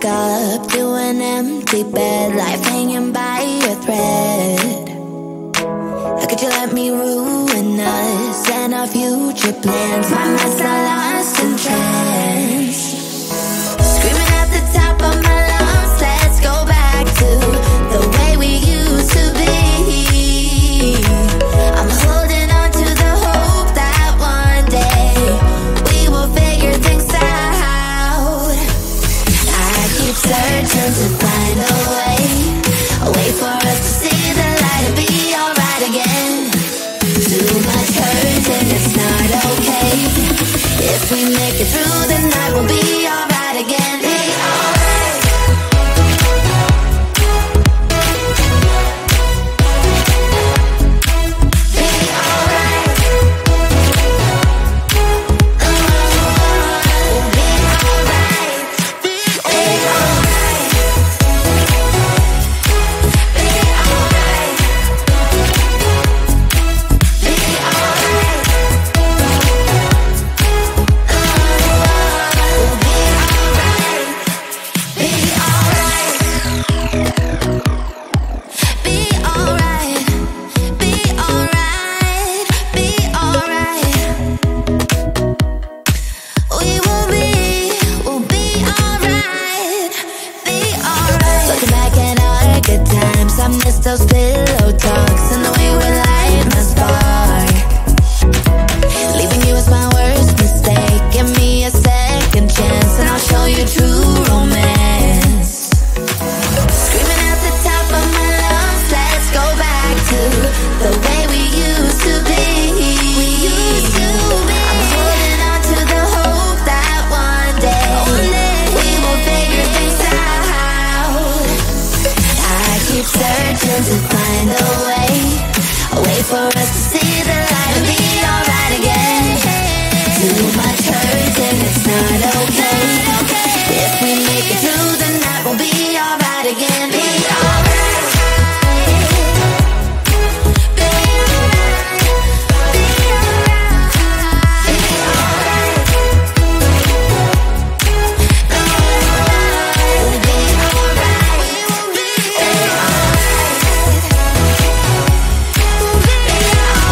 up to an empty bed, life hanging by a thread. How could you let me ruin us and our future plans? My mind's not lost in trance, screaming at the top of my lungs. Let's go back to the way we used to be. I'm holding on to the hope that one day we will figure things out. I keep searching to find a way for us to see the light and be alright again. Too much hurt and it's not okay. If we make it through the night, we'll be alright again. Be alright. Be alright. We'll be alright. Be alright. Be alright. Be alright. We'll be alright. Be alright. Be alright. Be alright. We'll be alright. Be alright. Looking back at our good times, I miss those pillow talks and the way we light my spark. Leaving you was my worst mistake. Give me a second chance and I'll show you true romance. Screaming at the top of my lungs, let's go back to the way we used to be. I'm holding on to the hope that one day we will figure things out. I keep searching to find a way for us to see the light and be alright again. Too much hurt and it's not okay. If we make it through the night, we'll be alright again. Be alright. Be alright. Be alright. Be alright. We'll be alright. We will be alright. We'll be alright.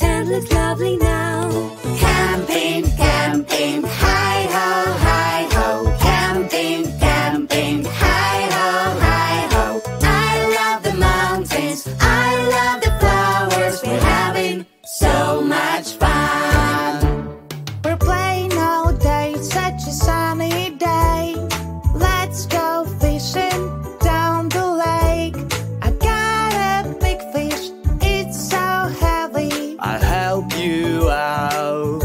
and look lovely now. Camping, camping, hi ho, hi ho. Camping, camping, hi ho, hi ho. I love the mountains, I love the flowers. We're having so much fun. We're playing all day, it's such a sunny day. Let's go fishing down the lake. I got a big fish, it's so heavy. I'll help you out.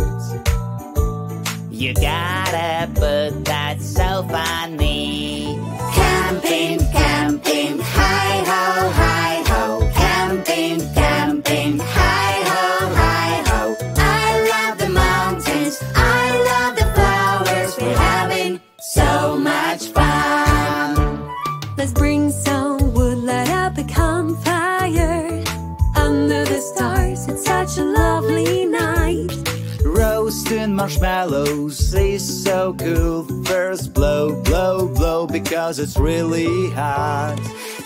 You gotta put that so funny. Camping, camping, hi ho, hi ho. Camping, camping, hi ho, hi ho. I love the mountains, I love the flowers. We're having so much fun. Let's bring some wood, light up a campfire. Under the stars, it's such a lovely night. Roasting marshmallows is so cool. First blow, blow, blow, because it's really hot.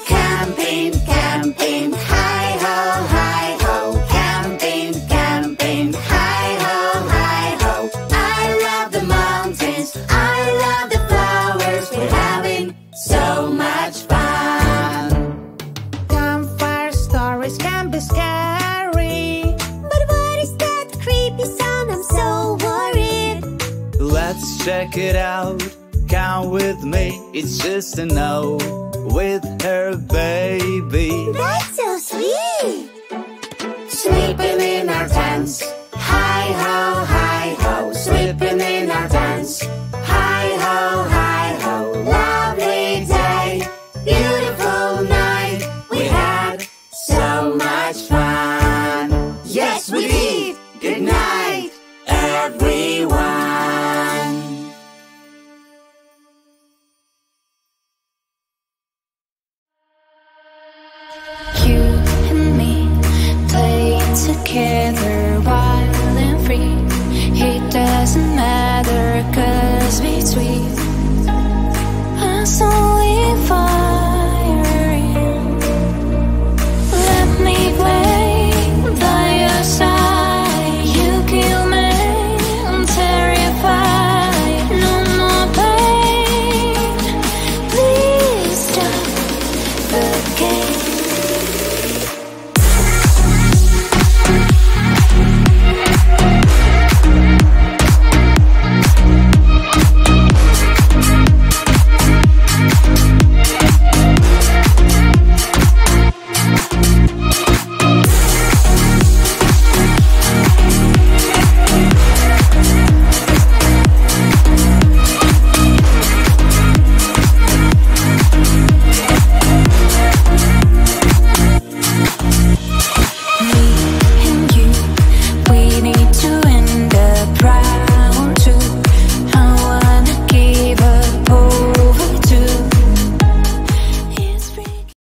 Camping, camping, hi ho, hi ho. Camping, camping, hi ho, hi ho. I love the mountains, I love the flowers. We're having so much fun. Campfire stories can be scary, but what is that creepy sound? I'm so worried. Let's check it out. Come with me. It's just a no with her baby. That's so sweet. Sleeping in our tents, hi ho, hi ho. Sleeping in our tents, hi ho, hi ho. Lovely day, beautiful night. We had so much fun. Yes, we did. Good night, everyone. You and me play together wild and free. It doesn't matter 'cause between us only fun.